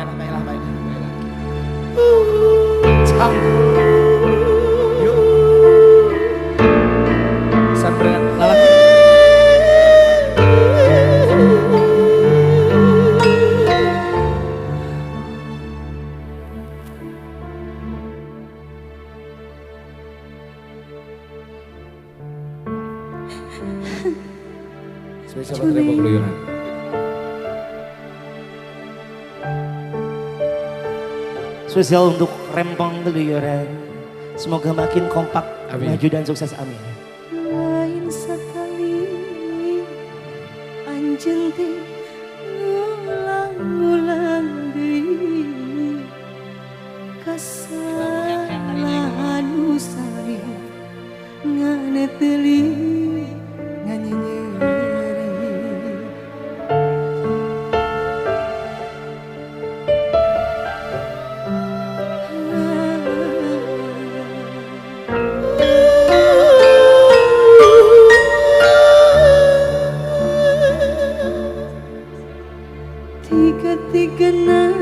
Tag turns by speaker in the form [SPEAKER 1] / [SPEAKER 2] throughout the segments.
[SPEAKER 1] Mana Kailah baik. Cang. Yuk. Samperan lalaki. Spesial buat Rebo Keluyuran.
[SPEAKER 2] Spesial untuk Rempong Keluyuran. Semoga makin kompak,
[SPEAKER 1] amin.
[SPEAKER 2] maju dan sukses, amin.
[SPEAKER 3] Lain sekali anjeun teh ngulang-ulang deui kasalahan nu sari nganeuteuli nganyenyeri. Tiga-tigana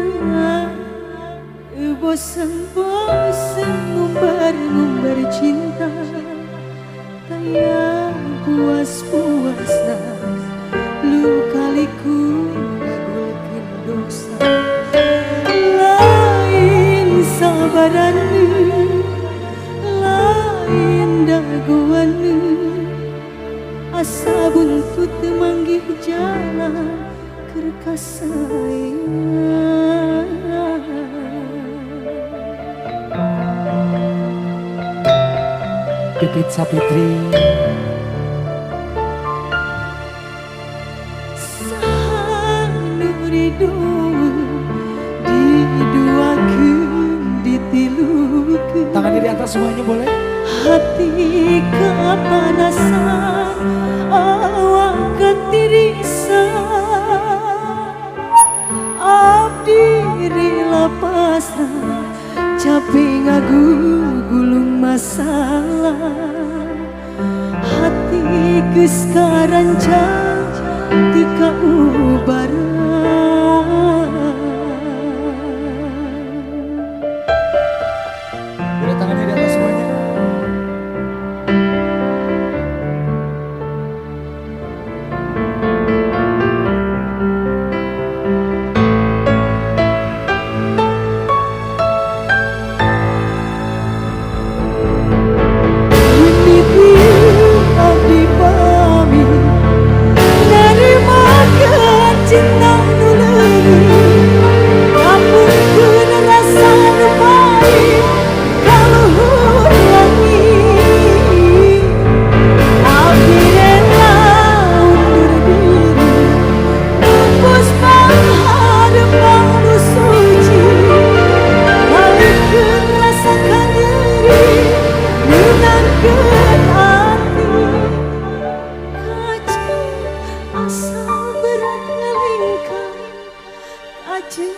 [SPEAKER 3] bosan-bosan ngumbar-ngumbar cinta taya puas-puasna lu kaliku ngagulkeun dosa lain sabaraneu lain dagoaneu asa buntut manggih jalan kerkasayang
[SPEAKER 2] Pipit Sapitri
[SPEAKER 3] sanu ridho diduakeun ditilukeun
[SPEAKER 1] Tangannya di atas semuanya boleh?
[SPEAKER 3] hati kepanasan awak ketirisan abdi rela pasrah capek ngagulung masalah hati geus karancang teu kaubaran.
[SPEAKER 1] Boleh tangannya di atas semuanya?
[SPEAKER 3] Cinta nu leuwih ngapunkeun rasa nu pahit kaluhur langit abdi rela undur diri nembus panghadapang nu suci balikeun rasa kanyeri nyeunangkeun hati kacau asal berat ngalingkar aja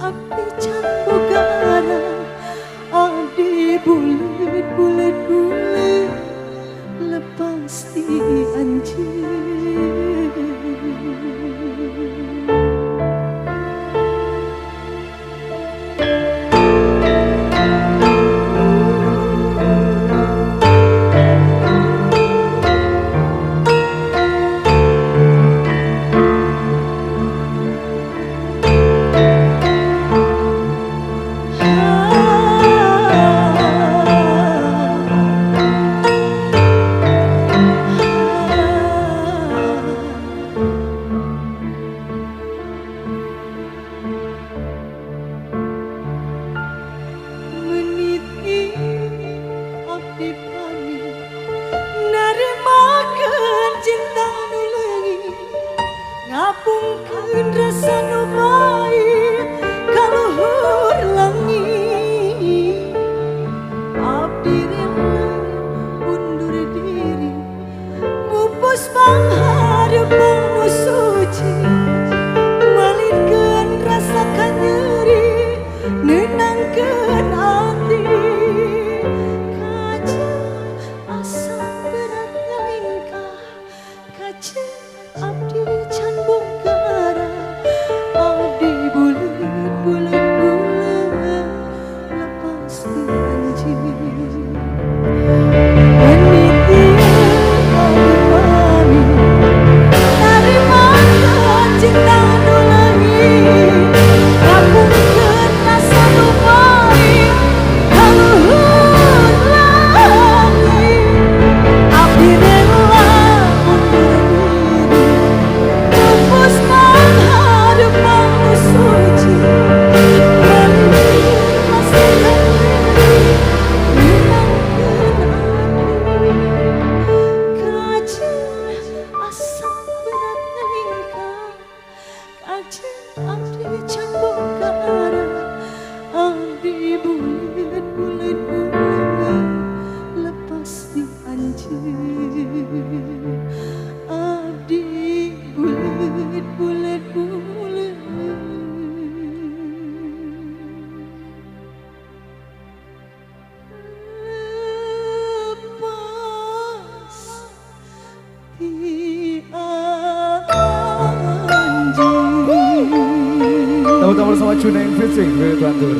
[SPEAKER 3] abdi can bogara abdi bulet lepas di anjeun. anjing.
[SPEAKER 1] Tahu-tahu bersama Juneng Fishing, Tuan Tur.